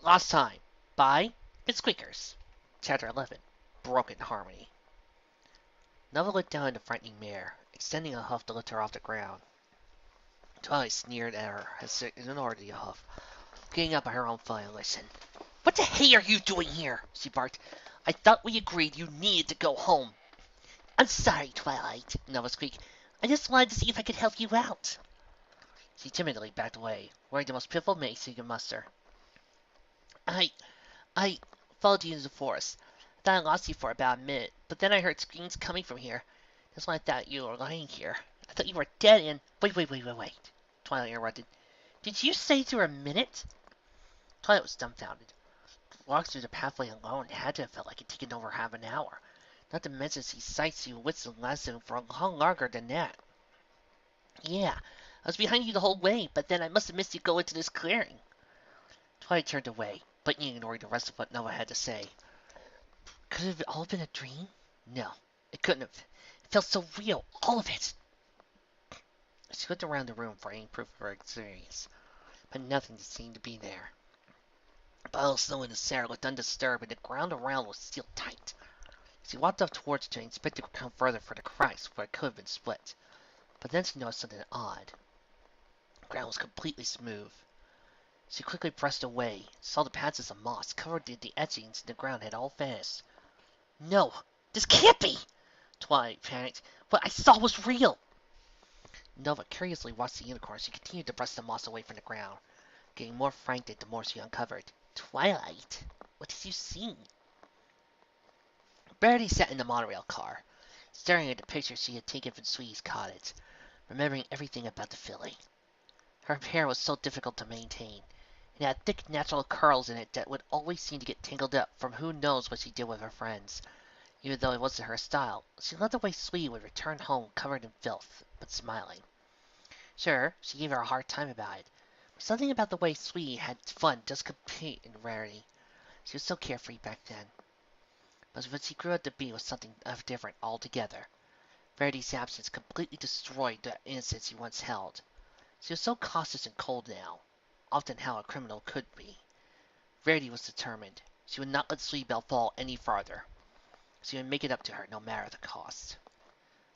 Lost Time by The Squeakers. Chapter 11 Broken Harmony. Nova looked down at the frightening mare, extending a hoof to lift her off the ground. Twilight sneered at her as it ignored the hoof, getting up at her own violation. What the hell are you doing here? She barked. I thought we agreed you needed to go home. I'm sorry, Twilight, Nova squeaked. I just wanted to see if I could help you out. She timidly backed away, wearing the most pitiful mace she could muster. I followed you into the forest. I thought I lost you for about a minute, but then I heard screams coming from here. That's when I thought you were lying here. I thought you were dead and... Wait. Twilight interrupted. Did you say through a minute? Twilight was dumbfounded. The walk through the pathway alone had to have felt like it taken over half an hour. Not to mention see sights you whistled lasted for a long longer than that. Yeah, I was behind you the whole way, but then I must have missed you go into this clearing. Twilight turned away, blatantly ignoring the rest of what Nova had to say. Could it have all been a dream? No, it couldn't have. It felt so real, all of it. She looked around the room for any proof of her experience, but nothing seemed to be there. The pile of snow in the cellar looked undisturbed, and the ground around was sealed tight. She walked up towards it to inspect the ground further for the cracks where it could have been split. But then she noticed something odd. The ground was completely smooth. She quickly pressed away, saw the patches of moss covered the etchings in the ground had all vanished. No, this can't be! Twilight panicked. What I saw was real! Nova curiously watched the unicorn as she continued to brush the moss away from the ground, getting more frightened the more she uncovered. Twilight, what did you see? Verity sat in the monorail car, staring at the picture she had taken from Sweetie's cottage, remembering everything about the filly. Her hair was so difficult to maintain. It had thick natural curls in it that would always seem to get tangled up from who knows what she did with her friends. Even though it wasn't her style, she loved the way Sweetie would return home covered in filth, but smiling. Sure, she gave her a hard time about it, but something about the way Sweetie had fun just compete in Rarity. She was so carefree back then. But what she grew up to be was something different altogether. Rarity's absence completely destroyed the innocence she once held. She was so cautious and cold now, often how a criminal could be. Rarity was determined. She would not let Sweetbelle fall any farther. She would make it up to her, no matter the cost.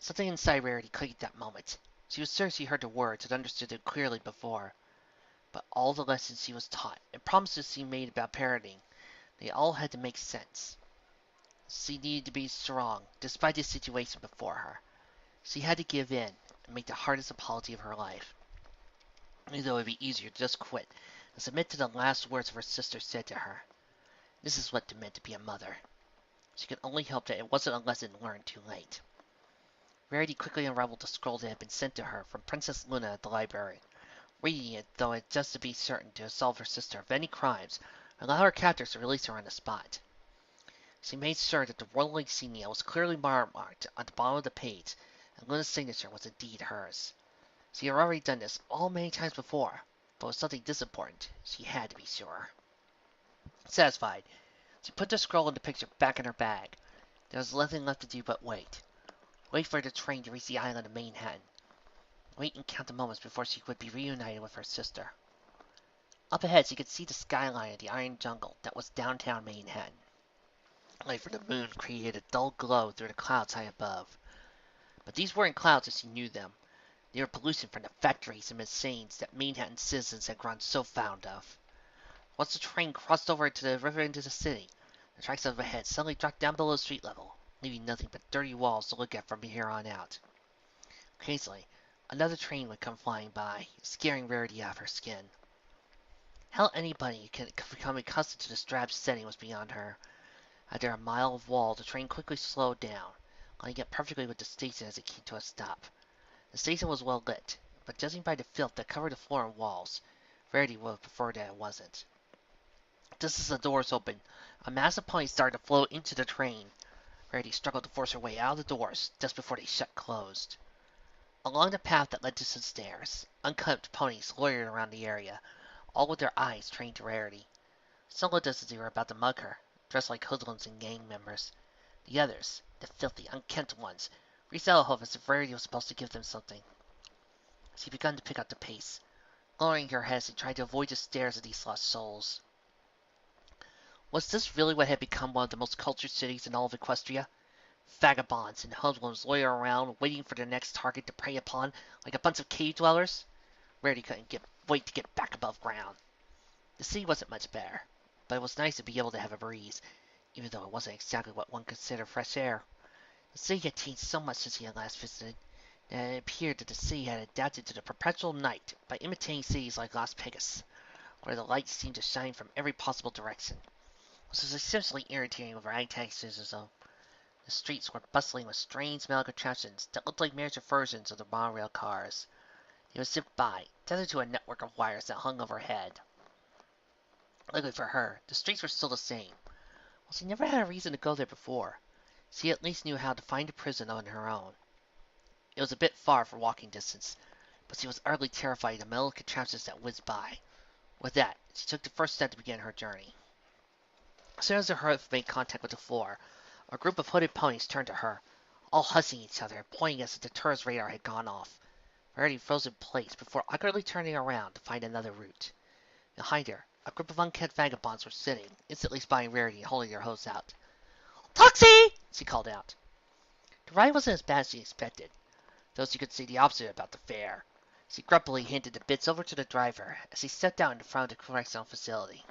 Something inside Rarity clicked at that moment. She was sure she heard the words and understood them clearly before. But all the lessons she was taught, and promises she made about parenting, they all had to make sense. She needed to be strong, despite the situation before her. She had to give in, and make the hardest apology of her life. Even though it would be easier to just quit, and submit to the last words her sister said to her. This is what it meant to be a mother. She could only hope that it wasn't a lesson learned too late. Rarity quickly unraveled the scroll that had been sent to her from Princess Luna at the library, reading it though it just to be certain to absolve her sister of any crimes and allow her captors to release her on the spot. She made sure that the royal insignia was clearly marked on the bottom of the page, and Luna's signature was indeed hers. She had already done this all many times before, but with something this important, she had to be sure. Satisfied, she put the scroll and the picture back in her bag. There was nothing left to do but wait. Wait for the train to reach the island of Manhattan. Wait and count the moments before she would be reunited with her sister. Up ahead, she could see the skyline of the iron jungle that was downtown Manhattan. Light from the moon created a dull glow through the clouds high above. But these weren't clouds as she knew them. They were pollution from the factories and machines that Manhattan citizens had grown so fond of. Once the train crossed over to the river into the city, the tracks overhead suddenly dropped down below street level, leaving nothing but dirty walls to look at from here on out. Occasionally, another train would come flying by, scaring Rarity out of her skin. How anybody could become accustomed to this drab setting was beyond her. After a mile of wall, the train quickly slowed down, lining up perfectly with the station as it came to a stop. The station was well lit, but judging by the filth that covered the floor and walls, Rarity would have preferred that it wasn't. Just as the doors opened, a mass of ponies started to flow into the train. Rarity struggled to force her way out of the doors just before they shut closed. Along the path that led to the stairs, unkempt ponies loitered around the area, all with their eyes trained to Rarity. Some looked as if they were about to mug her, dressed like hoodlums and gang members. The others, the filthy, unkempt ones, reached out a hoof as if Rarity was supposed to give them something. She began to pick up the pace, lowering her head as she tried to avoid the stares of these lost souls. Was this really what had become one of the most cultured cities in all of Equestria? Vagabonds and hoodlums loiter around, waiting for their next target to prey upon, like a bunch of cave dwellers? Rarity couldn't wait to get back above ground. The sea wasn't much better, but it was nice to be able to have a breeze, even though it wasn't exactly what one considered fresh air. The city had changed so much since he had last visited, that it appeared that the city had adapted to the perpetual night by imitating cities like Las Vegas, where the lights seemed to shine from every possible direction. This was essentially irritating with ragtag citizens. The streets were bustling with strange metal contraptions that looked like miniature versions of the monorail cars. They would zip by, tethered to a network of wires that hung overhead. Luckily for her, the streets were still the same. Well, she never had a reason to go there before. She at least knew how to find a prison on her own. It was a bit far for walking distance, but she was utterly terrified of the metal contraptions that whizzed by. With that, she took the first step to begin her journey. As soon as her hoof made contact with the floor, a group of hooded ponies turned to her, all hussing each other and pointing as if the tourist radar had gone off. Verity froze in place before awkwardly turning around to find another route. Behind her, a group of unkempt vagabonds were sitting, instantly spying Rarity and holding their hose out. "Taxi!" she called out. The ride wasn't as bad as she expected, though she could see the opposite about the fare. She grumpily handed the bits over to the driver as he stepped out in front of the correctional facility.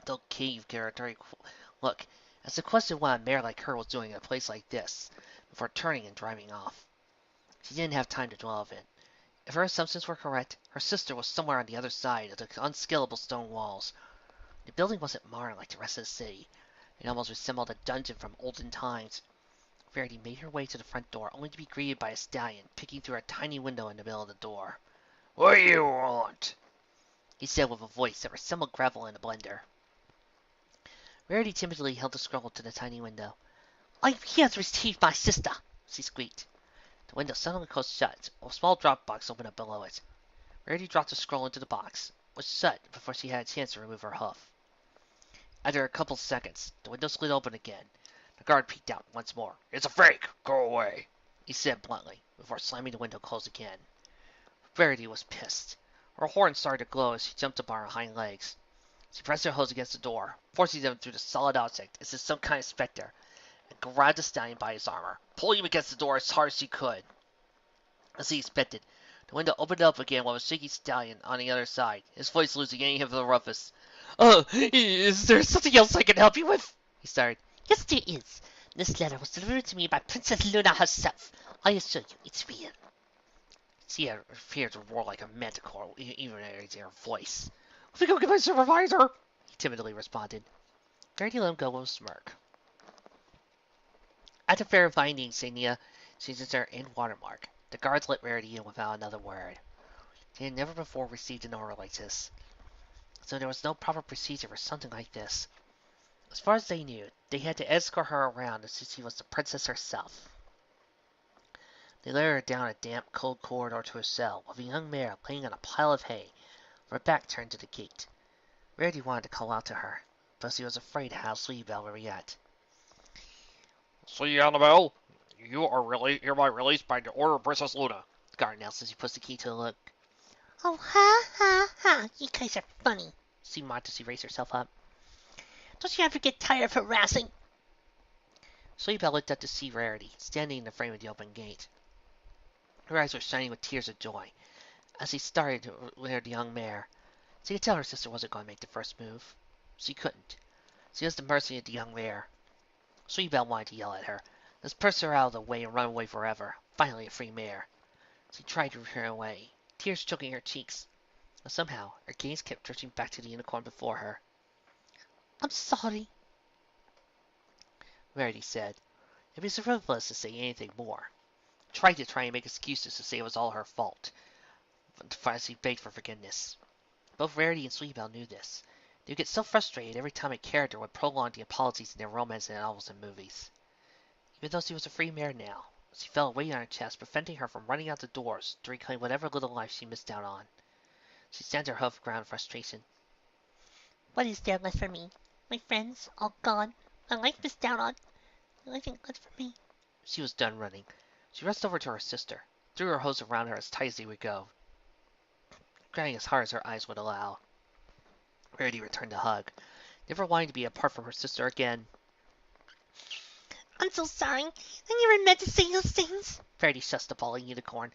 The cave gave her a dirty look, as the question what a mare like her was doing in a place like this, before turning and driving off. She didn't have time to dwell on it. If her assumptions were correct, her sister was somewhere on the other side of the unscalable stone walls. The building wasn't modern like the rest of the city. It almost resembled a dungeon from olden times. Verity made her way to the front door, only to be greeted by a stallion peeking through a tiny window in the middle of the door. "What do you want?" he said with a voice that resembled gravel in a blender. Rarity timidly held the scroll to the tiny window. "I'm here to retrieve my sister," she squeaked. The window suddenly closed shut, while a small drop box opened up below it. Rarity dropped the scroll into the box, which shut before she had a chance to remove her hoof. After a couple seconds, the window slid open again. The guard peeked out once more. "It's a fake! Go away!" he said bluntly, before slamming the window closed again. Verity was pissed. Her horn started to glow as she jumped up on her hind legs. She pressed her hose against the door, forcing them through the solid object as if some kind of specter, and grabbed the stallion by his armor, pulling him against the door as hard as she could. As he expected, the window opened up again while a shaky stallion on the other side, his voice losing any of the roughness. "Oh, is there something else I can help you with?" he started. "Yes, there is. This letter was delivered to me by Princess Luna herself. I assure you, it's real." She appeared to roar like a manticore, even at her voice. "Let me go get my supervisor," he timidly responded. Verity let him go with a smirk. After verifying the insignia, signature, and watermark, the guards let Rarity in without another word. They had never before received an order like this, so there was no proper procedure for something like this. As far as they knew, they had to escort her around as if she was the princess herself. They led her down a damp, cold corridor to a cell, with a young mare laying on a pile of hay, with her back turned to the gate. Rarity wanted to call out to her, but she was afraid how Sweetbelle would react. "See, Annabelle, you are hereby released by the order of Princess Luna," the guard announced as he pushed the key to the lock. Oh, ha, ha, ha, you guys are funny. She mocked as she raised herself up. Don't you ever get tired of harassing? Sweetbelle looked up to see Rarity, standing in the frame of the open gate. Her eyes were shining with tears of joy as he started to lead the young mare. She could tell her sister wasn't going to make the first move. She couldn't. She was the mercy of the young mare. Sweetbelle wanted to yell at her. Let's push her out of the way and run away forever. Finally a free mare. She tried to turn away, tears choking her cheeks. But somehow, her gaze kept drifting back to the unicorn before her. I'm sorry, Verity said. It was frivolous to say anything more. Tried to try and make excuses to say it was all her fault, as he begged for forgiveness. Both Rarity and Sweetbelle knew this. They would get so frustrated every time a character would prolong the apologies in their romance novels and movies. Even though she was a free mare now, she felt a weight on her chest, preventing her from running out the doors to reclaim whatever little life she missed out on. She stamped her hoof ground in frustration. what is there left for me? My friends, all gone. My life missed out on. Nothing left for me. She was done running. She rushed over to her sister, threw her hose around her as tight as they would go, crying as hard as her eyes would allow. Rarity returned the hug. never wanting to be apart from her sister again. I'm so sorry. I never meant to say those things. Verity shuts the bawling unicorn.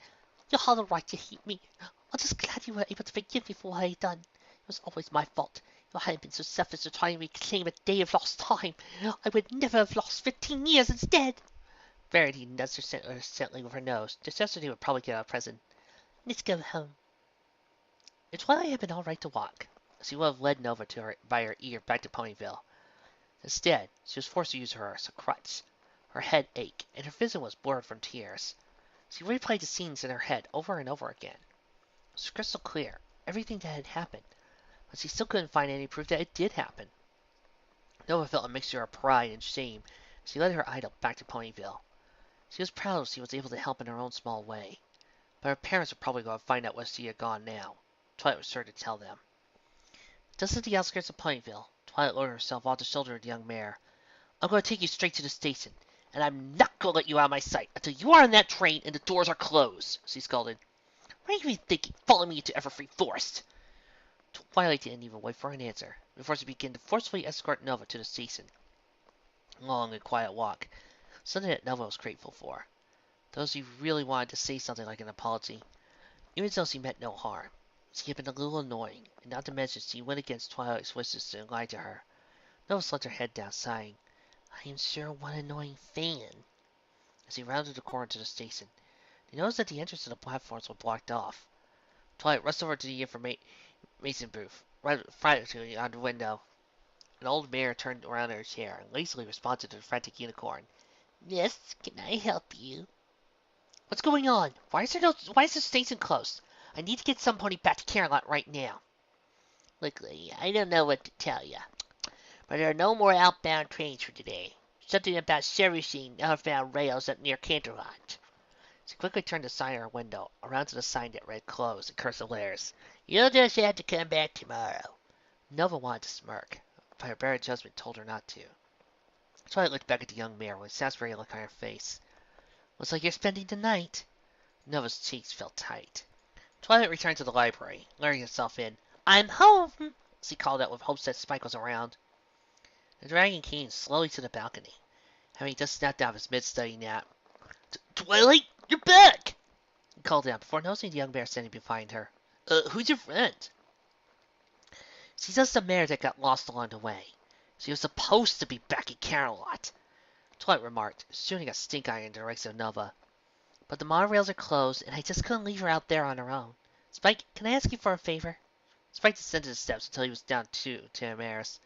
You had the right to hate me. I'm just glad you were able to forgive me for what I had done. It was always my fault. If I hadn't been so selfish to try and reclaim a day of lost time, I would never have lost 15 years instead. Verity nudged her gently with her nose. Just yesterday would probably get out present. Let's go home. If Twilight had been all right to walk, she would have led Nova to her by her ear back to Ponyville. Instead, she was forced to use her as a crutch. Her head ached, and her vision was blurred from tears. She replayed the scenes in her head over and over again. It was crystal clear, everything that had happened, but she still couldn't find any proof that it did happen. Nova felt a mixture of pride and shame as she led her idol back to Ponyville. She was proud that she was able to help in her own small way, but her parents were probably going to find out where she had gone now. Twilight was sure to tell them. Just at the outskirts of Ponyville, Twilight lowered herself off the shoulder of the young mare. I'm going to take you straight to the station, and I'm not going to let you out of my sight until you are on that train and the doors are closed, she scolded. What are you even thinking, following me into Everfree Forest? Twilight didn't even wait for an answer before she began to forcefully escort Nova to the station. A long and quiet walk, something that Nova was grateful for. Though she really wanted to say something like an apology, even though she meant no harm. She had been a little annoying, and not to mention she went against Twilight's wishes to lie to her. Nova let her head down, sighing. I am sure one annoying fan. As he rounded the corner to the station, he noticed that the entrance to the platforms were blocked off. Twilight rushed over to the information booth, right frantically on the window. An old mare turned around in her chair and lazily responded to the frantic unicorn. Yes, can I help you? What's going on? Why is the station closed? I need to get some pony back to Camelot right now. Look, lady, I don't know what to tell you, but there are no more outbound trains for today. Something about servicing northbound rails up near Canterlot. She quickly turned the sign in her window around to the sign that read closed in cursive letters. You'll just have to come back tomorrow. Nova wanted to smirk, but her better judgment told her not to. Twilight looked back at the young mare with an exasperated look on her face. Looks like you're spending the night. Nova's cheeks felt tight. Twilight returned to the library, luring herself in. I'm home, she called out with hopes that Spike was around. The dragon came slowly to the balcony, having just snapped out of his mid-study nap. Twilight, you're back! He called out before noticing the young mare standing behind her. Who's your friend? She's just a mare that got lost along the way. She was supposed to be back at Camelot, Twilight remarked, shooting a stink eye in the direction of Nova. But the monorails are closed, and I just couldn't leave her out there on her own. Spike, can I ask you for a favor? Spike descended the steps until he was down to Amaris.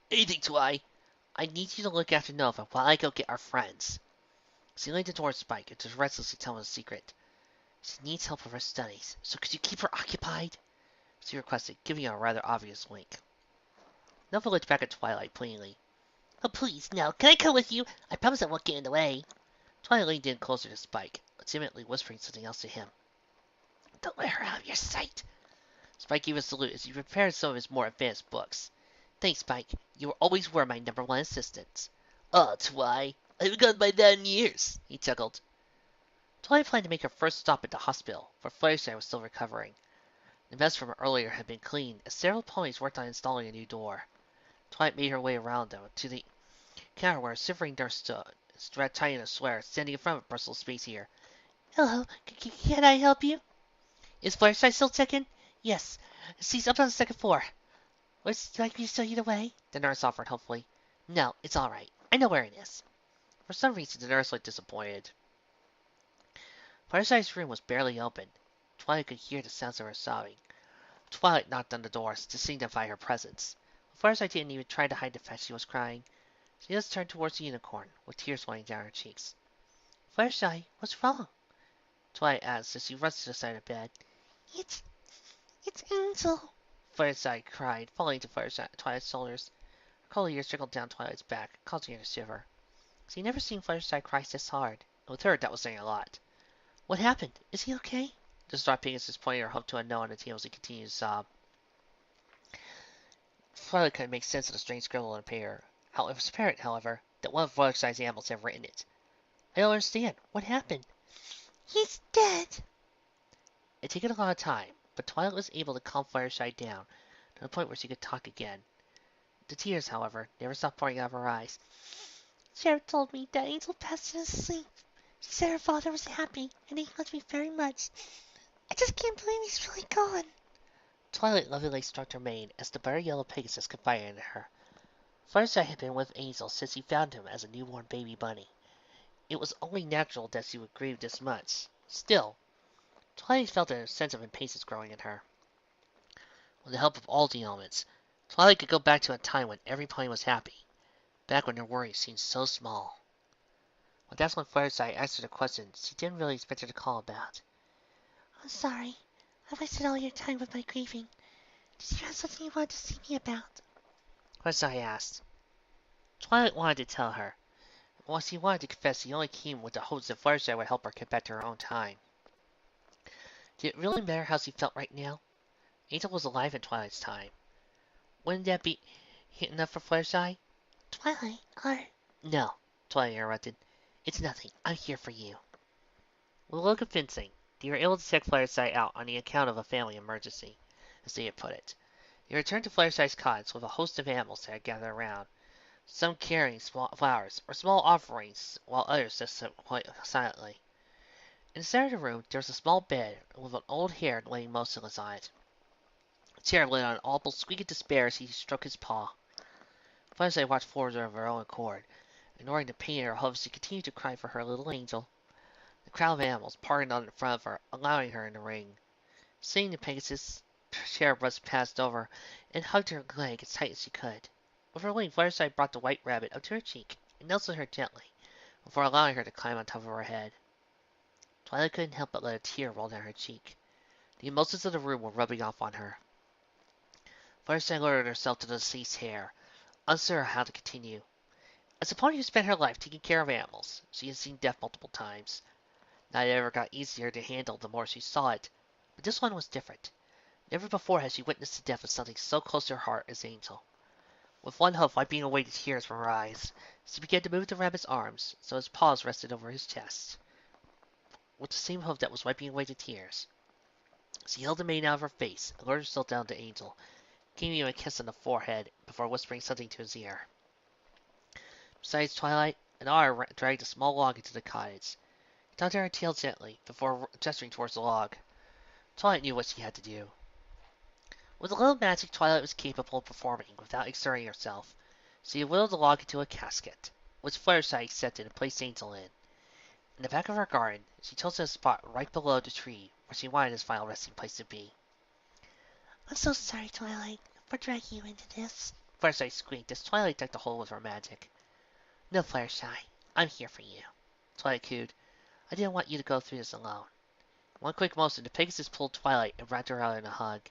Anything, Twilight. I need you to look after Nova while I go get our friends. She leaned towards Spike and just restlessly telling him a secret. She needs help with her studies, so could you keep her occupied? She requested, giving him a rather obvious wink. Nova looked back at Twilight pleadingly. Oh, please, no. Can I come with you? I promise I won't get in the way. Twilight leaned in closer to Spike, timidly whispering something else to him. Don't let her out of your sight. Spike gave a salute as he prepared some of his more advanced books. Thanks, Spike. You always were my number one assistant. Oh, Twi. I haven't gone by that in years, he chuckled. Twilight planned to make her first stop at the hospital, for Fluttershy was still recovering. The mess from earlier had been cleaned, as several ponies worked on installing a new door. Twilight made her way around them to the counter where a shivering nurse stood, strapped tight in a sweater, standing in front of a personal space here. Hello, can I help you? Is Fluttershy still checking? Yes, she's up on the second floor. Would you like me to show you the way? The nurse offered hopefully. No, it's all right. I know where it is. For some reason, the nurse looked disappointed. Fluttershy's room was barely open. Twilight could hear the sounds of her sobbing. Twilight knocked on the doors to signify her presence. Fluttershy didn't even try to hide the fact she was crying. She just turned towards the unicorn, with tears running down her cheeks. Fluttershy, what's wrong? Twilight asked as she rushed to the side of the bed. It's Angel, Fluttershy cried, falling to Twilight's shoulders. Her cold ears trickled down Twilight's back, causing her to shiver. She had never seen Fluttershy cry this hard, and with her that was saying a lot. What happened? Is he okay? The distraught Pegasus pointed her hope to a no on the table as he continued to sob. Twilight couldn't make sense of the strange scribble on the paper. It was apparent, however, that one of Fluttershy's animals had written it. I don't understand. What happened? He's dead. It took a lot of time, but Twilight was able to calm Fluttershy down to the point where she could talk again. The tears, however, never stopped pouring out of her eyes. Sheriff told me that Angel passed in his sleep. She said her father was happy, and he loved me very much. I just can't believe he's really gone. Twilight lovingly stroked her mane as the butter yellow Pegasus confided in her. Fluttershy had been with Angel since he found him as a newborn baby bunny. It was only natural that she would grieve this much. Still, Twilight felt a sense of impatience growing in her. With the help of all the elements, Twilight could go back to a time when every pony was happy, back when their worries seemed so small. Well, that's when Fluttershy asked her the question she didn't really expect her to call about. I'm sorry. I wasted all your time with my grieving. Did you have something you wanted to see me about? Fluttershy asked. Twilight wanted to tell her. While she wanted to confess, she only came with the hopes that Fluttershy would help her get back to her own time. Did it really matter how she felt right now? Angel was alive in Twilight's time. Wouldn't that be enough for Fluttershy? Twilight, No, Twilight interrupted. It's nothing. I'm here for you. With a look of fencing, they were able to take Fluttershy out on the account of a family emergency, as they had put it. They returned to Fluttershy's cottage with a host of animals that had gathered around, some carrying small flowers or small offerings, while others just sat quite silently. In the center of the room, there was a small bed with an old hare laying motionless on it. The chair lit on an awful squeak of despair as he stroked his paw. Fluttershy watched forward of her own accord. Ignoring the pain in her hooves, she continued to cry for her little angel. The crowd of animals parted on in front of her, allowing her in the ring. Seeing the Pegasus, chair rushed past over and hugged her leg as tight as she could. With her wing, Fluttershy brought the white rabbit up to her cheek and nuzzled her gently, before allowing her to climb on top of her head. Twilight couldn't help but let a tear roll down her cheek. The emotions of the room were rubbing off on her. Fluttershy lowered herself to the deceased hare, unsure how to continue. As a pony who spent her life taking care of animals, she had seen death multiple times. Not it ever got easier to handle the more she saw it, but this one was different. Never before had she witnessed the death of something so close to her heart as Angel. With one hoof wiping away the tears from her eyes, she began to move the rabbit's arms so his paws rested over his chest. With the same hoof that was wiping away the tears, she held the mane out of her face and lowered herself down to Angel, giving him a kiss on the forehead before whispering something to his ear. Besides Twilight, an otter dragged a small log into the cottage. He tugged at her tail gently before gesturing towards the log. Twilight knew what she had to do. With a little magic Twilight was capable of performing without exerting herself, she whittled the log into a casket, which Fluttershy accepted and placed Angel in. In the back of her garden, she chose a spot right below the tree where she wanted his final resting place to be. I'm so sorry, Twilight, for dragging you into this. Fluttershy squeaked as Twilight dug the hole with her magic. No, Fluttershy, I'm here for you, Twilight cooed. I didn't want you to go through this alone. In one quick motion, the Pegasus pulled Twilight and wrapped her out in a hug.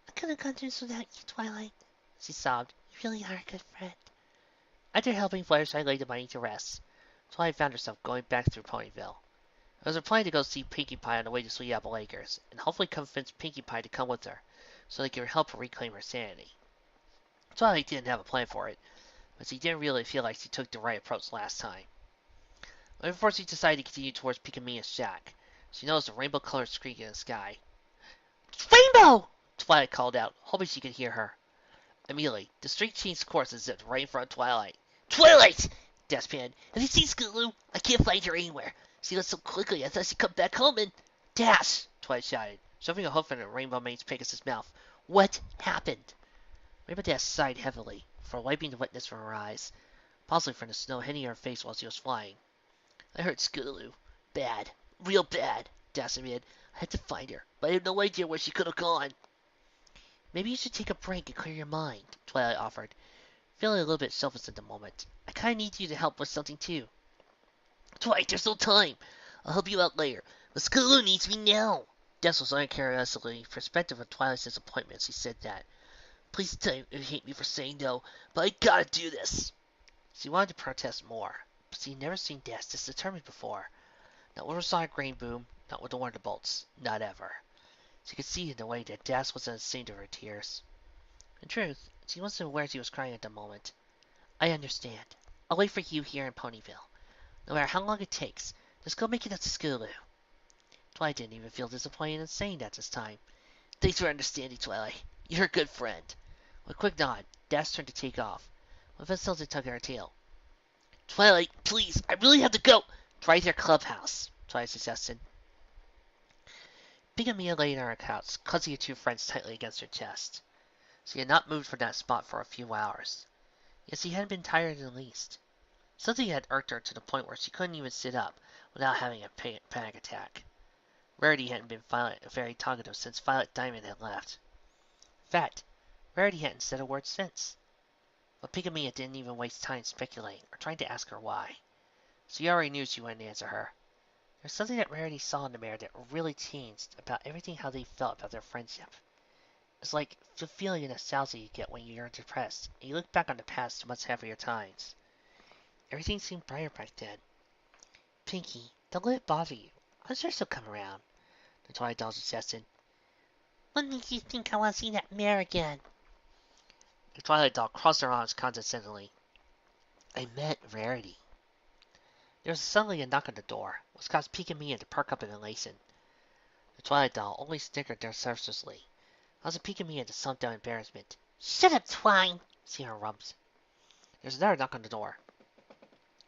I couldn't have gone through this without you, Twilight, she sobbed. You really are a good friend. After helping Fluttershy lay the money to rest, Twilight found herself going back through Ponyville. It was her plan to go see Pinkie Pie on the way to Sweet Apple Acres, and hopefully convince Pinkie Pie to come with her, so they could help her reclaim her sanity. Twilight didn't have a plan for it, but she didn't really feel like she took the right approach last time. Before she decided to continue towards Pikamina's shack, she noticed a rainbow-colored streak in the sky. Rainbow! Twilight called out, hoping she could hear her. Immediately, the streak changed course and zipped right in front of Twilight. Twilight! Gasped Pan. Have you seen Scootaloo? I can't find her anywhere. She left so quickly I thought she'd come back home and... Dash! Twilight shouted, shoving a hoof in Rainbow Mane's Pegasus' mouth. What happened? Rainbow Dash sighed heavily, before wiping the wetness from her eyes, possibly from the snow hitting her face while she was flying. I heard Scootaloo. Bad. Real bad. Dash admitted. I had to find her, but I have no idea where she could have gone. Maybe you should take a break and clear your mind, Twilight offered, feeling a little bit selfish at the moment. I kinda need you to help with something too. Twilight, there's no time. I'll help you out later. But Scootaloo needs me now. Des was uncuriously perspective of Twilight's disappointment as he said that. Please tell you hate me for saying no, but I gotta do this. She wanted to protest more, but she had never seen Des this determined before. Not with her sonic rain boom, not with the Wonderbolts, not ever. She could see in the way that Das wasn't ashamed of her tears. In truth, she wasn't aware she was crying at the moment. I understand. I'll wait for you here in Ponyville. No matter how long it takes, just go make it up to Scootaloo. Twilight didn't even feel disappointed in saying that this time. Thanks for understanding, Twilight. You're a good friend. With a quick nod, dashed turned to take off, when Vesselza tugged at her tail. Twilight, please, I really have to go. Try to your clubhouse, Twilight suggested. Pink and Mia lay on her couch, clutching her two friends tightly against her chest. She had not moved from that spot for a few hours. Yet she hadn't been tired in the least. Something had irked her to the point where she couldn't even sit up without having a panic attack. Rarity hadn't been very talkative since Violet Diamond had left. In fact, Rarity hadn't said a word since. But Pink and Mia didn't even waste time speculating or trying to ask her why. She already knew she wouldn't answer her. There was something that Rarity saw in the mirror that really changed about everything how they felt about their friendship. It's like the feeling of nostalgia you get when you're depressed and you look back on the past much happier times. Everything seemed brighter back then. Pinky, don't let it bother you. I'm sure she'll come around, the Twilight Doll suggested. What makes you think I want to see that mirror again? The Twilight Doll crossed her arms condescendingly. I meant Rarity. There was suddenly a knock on the door, which caused Pink and Mia to perk up in elation. The Twilight Doll only snickered surreptitiously, causing Pink and Mia to slump down in embarrassment. Shut up, Twine! See her rumps. There was another knock on the door,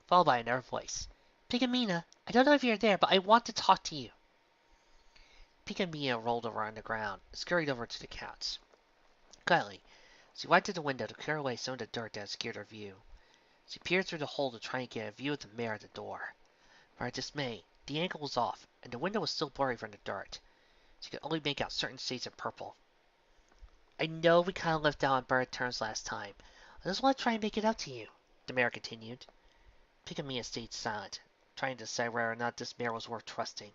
followed by another voice. Pink and Mia, I don't know if you're there, but I want to talk to you. Pink and Mia rolled over on the ground and scurried over to the couch. Quietly, she wiped at the window to clear away some of the dirt that obscured her view. She peered through the hole to try and get a view of the mirror at the door. For her dismay, the angle was off, and the window was still blurry from the dirt. She could only make out certain shades of purple. I know we kind of left out on bad terms last time. I just want to try and make it up to you, the mirror continued. Pink and Mia stayed silent, trying to decide whether or not this mirror was worth trusting.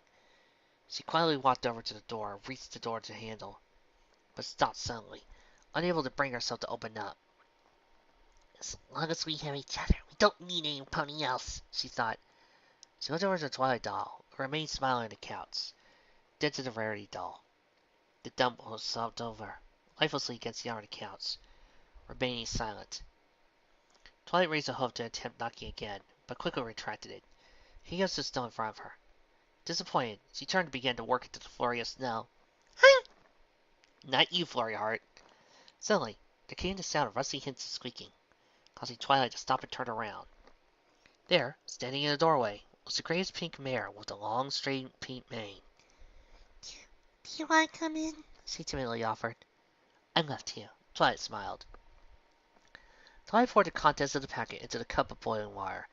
She quietly walked over to the door, reached the door to handle, but stopped suddenly, unable to bring herself to open up. As long as we have each other, we don't need anybody else, she thought. She looked over to the Twilight Doll, who remained smiling on the couch, then to the Rarity Doll. The dumb was slumped over, lifelessly against the arm of the couch, remaining silent. Twilight raised a hoof to attempt knocking again, but quickly retracted it. He stood still in front of her. Disappointed, she turned and began to work into the flurry of snow. Hi! Not you, Flurry Heart. Suddenly, there came the sound of rusty hinges squeaking, causing Twilight to stop and turn around. There, standing in the doorway, was the greatest pink mare with a long, straight pink mane. Do you want to come in? She timidly offered. I'm left here. Twilight smiled. Twilight poured the contents of the packet into the cup of boiling water,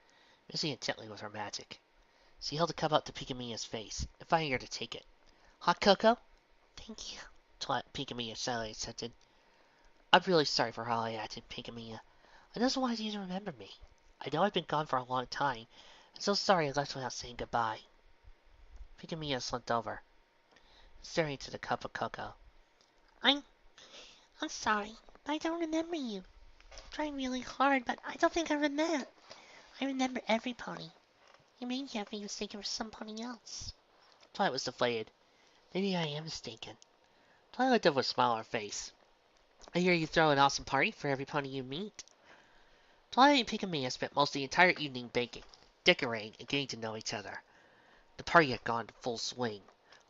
mixing it gently with her magic. She held the cup up to Pink and Mia's face, inviting her to take it. Hot cocoa? Thank you. Pink and Mia silently accepted. I'm really sorry for how I acted, Pink and Mia. I just wanted you to remember me. I know I've been gone for a long time. I'm so sorry I left without saying goodbye. Pink and Mia slumped over, staring into the cup of cocoa. I'm sorry. I don't remember you. I'm trying really hard, but I don't think I remember. I remember every pony. You may have me mistaken for somebody else. Twilight was deflated. Maybe I am mistaken. Twilight looked up with a smile on her face. I hear you throw an awesome party for every pony you meet. Twilight and Pink and Mia spent most of the entire evening baking, decorating, and getting to know each other. The party had gone to full swing.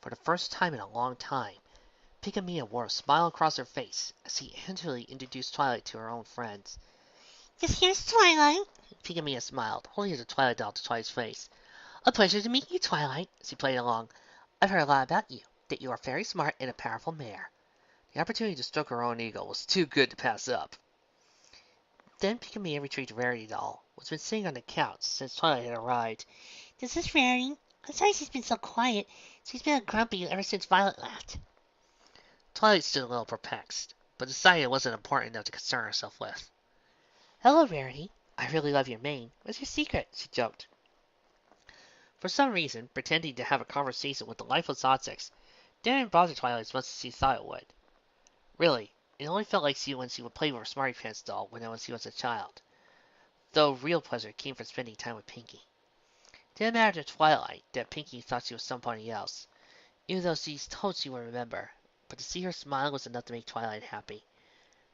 For the first time in a long time, Pink and Mia wore a smile across her face as she hastily introduced Twilight to her own friends. Yes, here's Twilight. Pink and Mia smiled, holding the Twilight Doll to Twilight's face. A pleasure to meet you, Twilight, she played along. I've heard a lot about you, that you are very smart and a powerful mare. The opportunity to stroke her own ego was too good to pass up. Then Pink and Mia retrieved Rarity Doll, which had been sitting on the couch since Twilight had arrived. This is Rarity. I'm sorry she's been so quiet. She's been grumpy ever since Violet left. Twilight stood a little perplexed, but decided it wasn't important enough to concern herself with. Hello, Rarity. I really love your mane. What's your secret? She joked. For some reason, pretending to have a conversation with the lifeless objects didn't bother Twilight as much as she thought it would. Really, it only felt like when she would play with her Smarty Pants doll when she was a child, though real pleasure came from spending time with Pinky. It didn't matter to Twilight that Pinky thought she was somebody else, even though she told she would remember, but to see her smile was enough to make Twilight happy.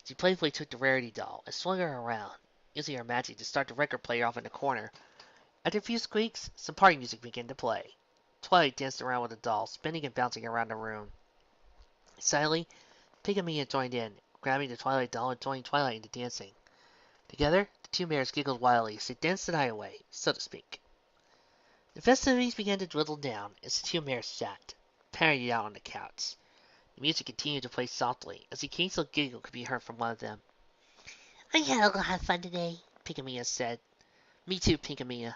She playfully took the Rarity Doll and swung her around, using her magic to start the record player off in the corner. After a few squeaks, some party music began to play. Twilight danced around with the doll, spinning and bouncing around the room. Silently, Pink and Mia joined in, grabbing the Twilight doll and joining Twilight into dancing. Together, the two mares giggled wildly as they danced the night away, so to speak. The festivities began to dwindle down as the two mares sat, parodied out on the couch. The music continued to play softly, as the occasional giggle could be heard from one of them. I had a lot of fun today, Pinkamia said. Me too, Pinkamia.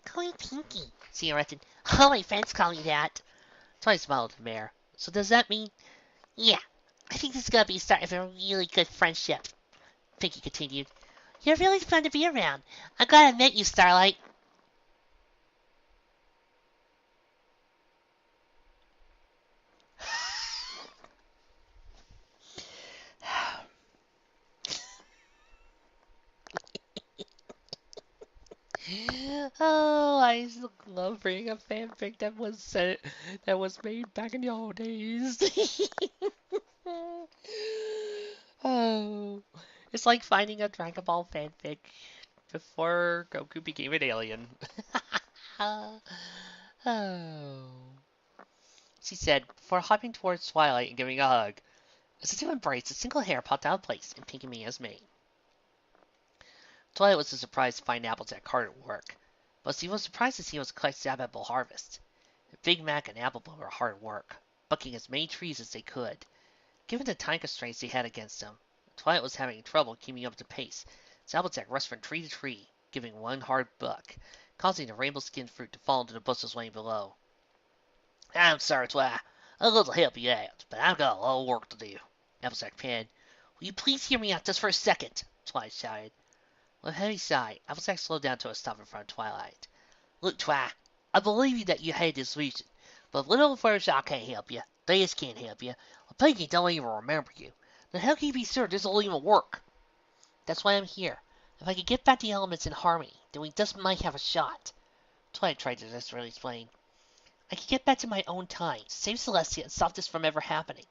Call me Pinky, she interrupted. All my friends call me that. Twilight smiled at the mare. So does that mean... Yeah, I think this is going to be the start of a really good friendship, Pinky continued. You're really fun to be around. I'm glad I met you, Starlight. Oh, I love reading a fanfic that was made back in the old days. Oh, it's like finding a Dragon Ball fanfic before Goku became an alien. Oh, she said before hopping towards Twilight and giving a hug. As the two embraced, a single hair popped out of place in Pinky Mia's mane. Twilight was surprised to find Applejack hard at work, but she was surprised to see it was collect apple harvest. Big Mac and Appleboy were hard at work, bucking as many trees as they could. Given the time constraints they had against them, Twilight was having trouble keeping up to pace, as Applejack rushed from tree to tree, giving one hard buck, causing the rainbow-skinned fruit to fall into the bushes laying below. I'm sorry, Twilight. I'd love to help you out, but I've got a lot of work to do, Applejack panted. Will you please hear me out just for a second? Twilight shouted. With a heavy sigh, Applejack slowed down to a stop in front of Twilight. Look, Twi, I believe that you had this reason, but little Fluttershy can't help you. Diaz can't help you. Pinky don't even remember you. Then how can you be sure this will even work? That's why I'm here. If I could get back the elements in harmony, then we just might have a shot. Twilight tried to desperately explain. I could get back to my own time, save Celestia, and stop this from ever happening.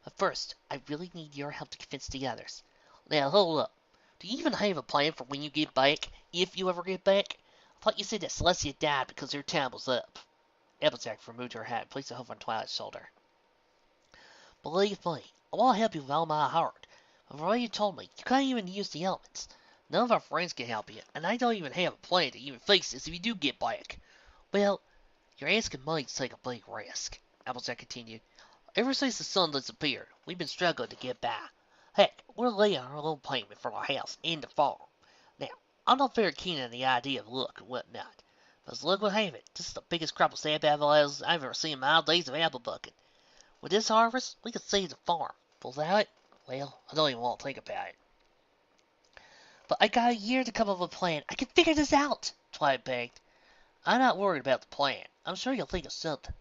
But first, I really need your help to convince the others. Now, hold up. Do you even have a plan for when you get back, if you ever get back? I thought you said that Celestia died because her time was up. Applejack removed her hat and placed a hoof on Twilight's shoulder. Believe me, I want to help you with all my heart. But from what you told me, you can't even use the elements. None of our friends can help you, and I don't even have a plan to even fix this if you do get back. Well, you're asking me to take a big risk, Applejack continued. Ever since the sun disappeared, we've been struggling to get by. Heck, we're laying our own payment for our house and the farm. Now, I'm not very keen on the idea of luck and whatnot, but as luck would have it, this is the biggest crop of sap apples I've ever seen in my days of apple bucking. With this harvest, we could save the farm. But without it, well, I don't even want to think about it. But I got a year to come up with a plan. I can figure this out, Twilight begged. I'm not worried about the plan. I'm sure you'll think of something.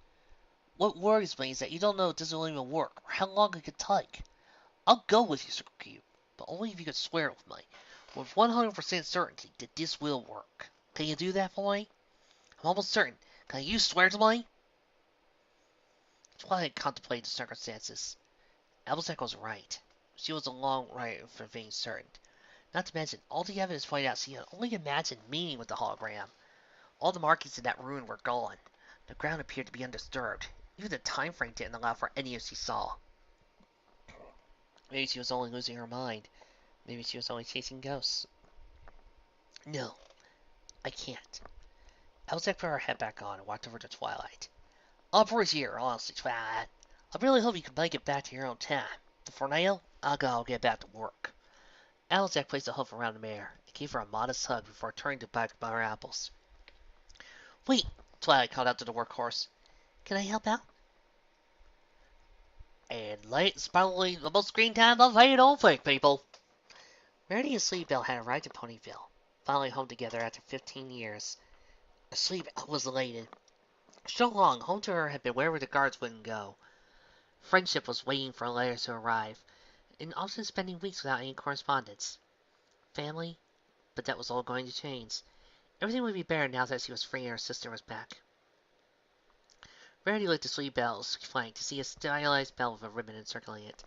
What worries me is that you don't know if this will even work, or how long it could take. I'll go with you, Sir Cube, but only if you can swear with me, with 100% certainty that this will work. Can you do that for me? I'm almost certain. Can you swear to me? Twilight contemplated the circumstances. Applejack was right. She was a long way from being certain. Not to mention, all the evidence pointed out she had only imagined meeting with the hologram. All the markings in that ruin were gone. The ground appeared to be undisturbed. Even the time frame didn't allow for any she saw. Maybe she was only losing her mind. Maybe she was only chasing ghosts. No, I can't. Applejack put her head back on and walked over to Twilight. I'll appreciate your honesty, Twilight. I really hope you can make it back to your own time. But for now, I'll go get back to work. Applejack placed a hoof around the mare and gave her a modest hug before turning to back by her apples. Wait, Twilight called out to the workhorse. Can I help out? And late is probably the most screen time I've had all think, people. Rarity and Sleepbell had arrived in Ponyville, finally home together after 15 years. Sleepbell was elated. So long, home to her had been wherever the guards wouldn't go. Friendship was waiting for letters to arrive, and often spending weeks without any correspondence. Family, but that was all going to change. Everything would be better now that she was free and her sister was back. Rarity looked at Sleepbell's flank to see a stylized bell with a ribbon encircling it.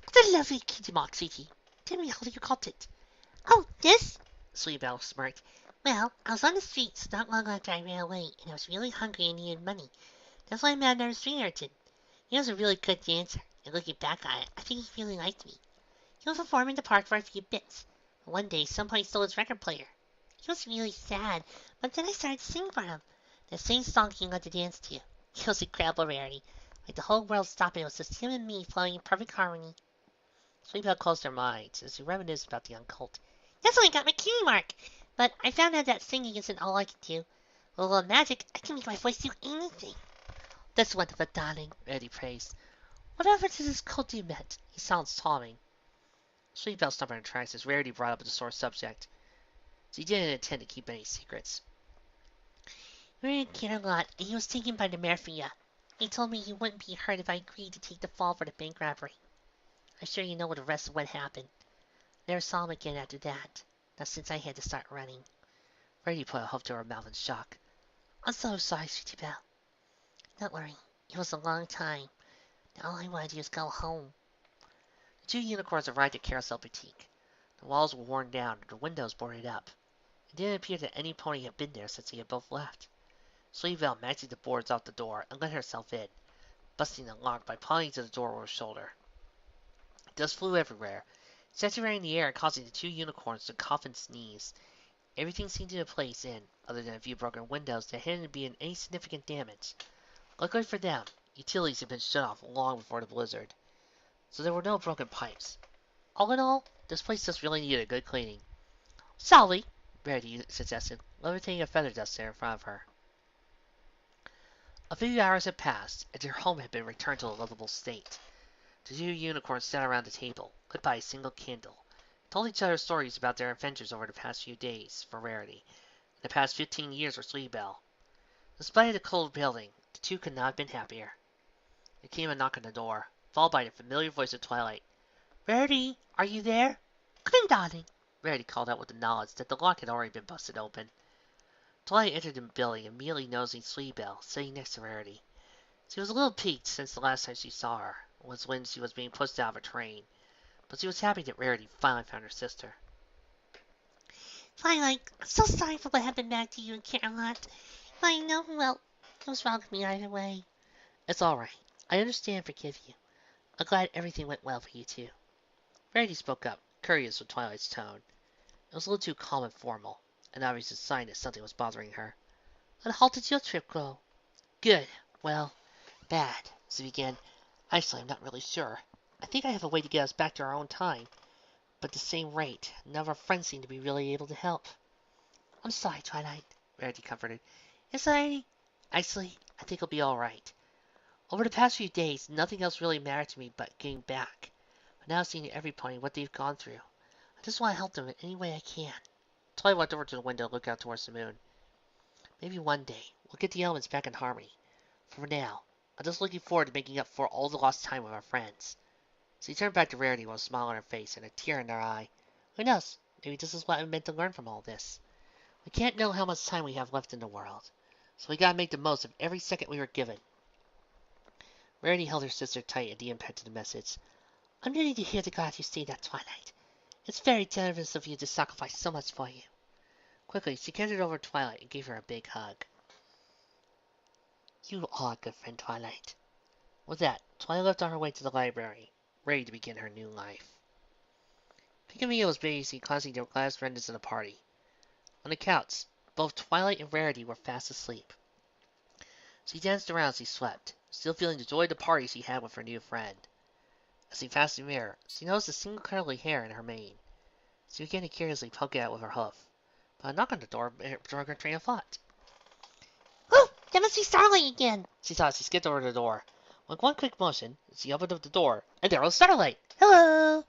What a lovely kitty mark, sweetie. Tell me how you got it. Oh, this? Sleepbell smirked. Well, I was on the streets not long after I ran away, and I was really hungry and needed money. That's why I met another street urchin. He was a really good dancer, and looking back on it, I think he really liked me. He would perform in the park for a few bits. One day, somebody stole his record player. He was really sad, but then I started singing for him. The same song he loved to dance to. It was incredible rarity. Like the whole world stopped and it was just him and me flowing in perfect harmony. Sweetbell closed her mind as he reminisced about the young colt. That's how I got my cutie mark. But I found out that singing isn't all I can do. With a little magic, I can make my voice do anything. That's wonderful, darling, Eddie praised. Whatever does this colt do, Matt? He sounds charming. Sweetbell stopped in her tracks as Rarity brought up the sore subject. She didn't intend to keep any secrets. We were in Camelot, and he was taken by the Mafia. He told me he wouldn't be hurt if I agreed to take the fall for the bank robbery. I'm sure you know the rest of what happened. Never saw him again after that. Not since I had to start running. Rarity put a hoof to her mouth in shock. I'm so sorry, Sweetie Belle. Don't worry. It was a long time. Now all I want to do is go home. The two unicorns arrived at Carousel Boutique. The walls were worn down and the windows boarded up. It didn't appear that any pony had been there since they had both left. Sweetbell magicked the boards out the door and let herself in, busting the lock by pointing to the door with her shoulder. Dust flew everywhere, saturating the air and causing the two unicorns to cough and sneeze. Everything seemed to have place in, other than a few broken windows that hadn't been any significant damage. Luckily for them, utilities had been shut off long before the blizzard, so there were no broken pipes. All in all, this place just really needed a good cleaning. Sally, Rarity suggested, levitating a feather duster in front of her. A few hours had passed, and their home had been returned to a livable state. The two unicorns sat around the table, lit by a single candle, and told each other stories about their adventures over the past few days for Rarity, and the past 15 years for Sweetbell. Despite the cold building, the two could not have been happier. There came a knock on the door, followed by the familiar voice of Twilight. Rarity, are you there? Come in, darling, Rarity called out with the knowledge that the lock had already been busted open. Twilight entered the building, immediately noticing Sweetbell sitting next to Rarity. She was a little piqued since the last time she saw her was when she was being pushed out of a train, but she was happy that Rarity finally found her sister. Twilight, I'm so sorry for what happened back to you in Camelot. But I know, well, it was wrong with me either way. It's all right. I understand and forgive you. I'm glad everything went well for you two. Rarity spoke up, curious with Twilight's tone. It was a little too calm and formal, an obvious sign that something was bothering her. And how did your trip go? Good. Well, bad. She began. Actually, I'm not really sure. I think I have a way to get us back to our own time. But at the same rate, none of our friends seem to be really able to help. I'm sorry, Twilight, Rarity comforted. Actually, I think it'll be alright. Over the past few days, nothing else really mattered to me but getting back. But now seeing every pony what they've gone through, I just want to help them in any way I can. Twilight walked over to the window and looked out towards the moon. Maybe one day, we'll get the elements back in harmony. For now, I'm just looking forward to making up for all the lost time with our friends. She turned back to Rarity with a smile on her face and a tear in her eye. Who knows? Maybe this is what I'm meant to learn from all this. We can't know how much time we have left in the world, so we gotta make the most of every second we were given. Rarity held her sister tight at the impact of the message. I'm ready to hear the God you say that, Twilight. It's very generous of you to sacrifice so much for you. Quickly, she cantered over to Twilight and gave her a big hug. You are a good friend, Twilight. With that, Twilight left on her way to the library, ready to begin her new life. Picamia was busy causing their last renders of the party. On the couch, both Twilight and Rarity were fast asleep. She danced around as she slept, still feeling the joy of the party she had with her new friend. As she passed the mirror, she noticed a single curly hair in her mane. She began to curiously poke it out with her hoof, but a knock on the door broke her train of thought. Oh, that must be Starlight again, she thought as she skipped over to the door. With one quick motion, she opened up the door, and there was Starlight. Hello!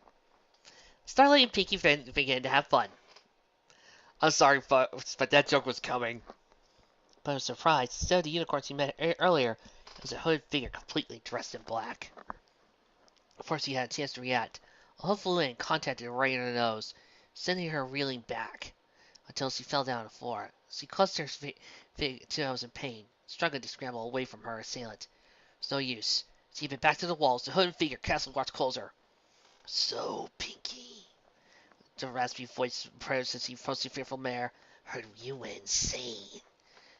Starlight and Pinkie began to have fun. I'm sorry, folks, but that joke was coming. But I was surprised. Instead of the unicorns he met earlier, it was a hooded figure completely dressed in black. Before she had a chance to react, a hoof flew in and contacted her right in her nose, sending her reeling back until she fell down on the floor. She clutched her nose in pain, struggling to scramble away from her assailant. It was no use. She had been back to the walls. The hooded figure cast and watched closer. So, Pinkie, the raspy voice approached as he approached the fearful mare. Heard you went insane.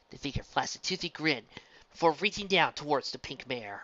The figure flashed a toothy grin before reaching down towards the pink mare.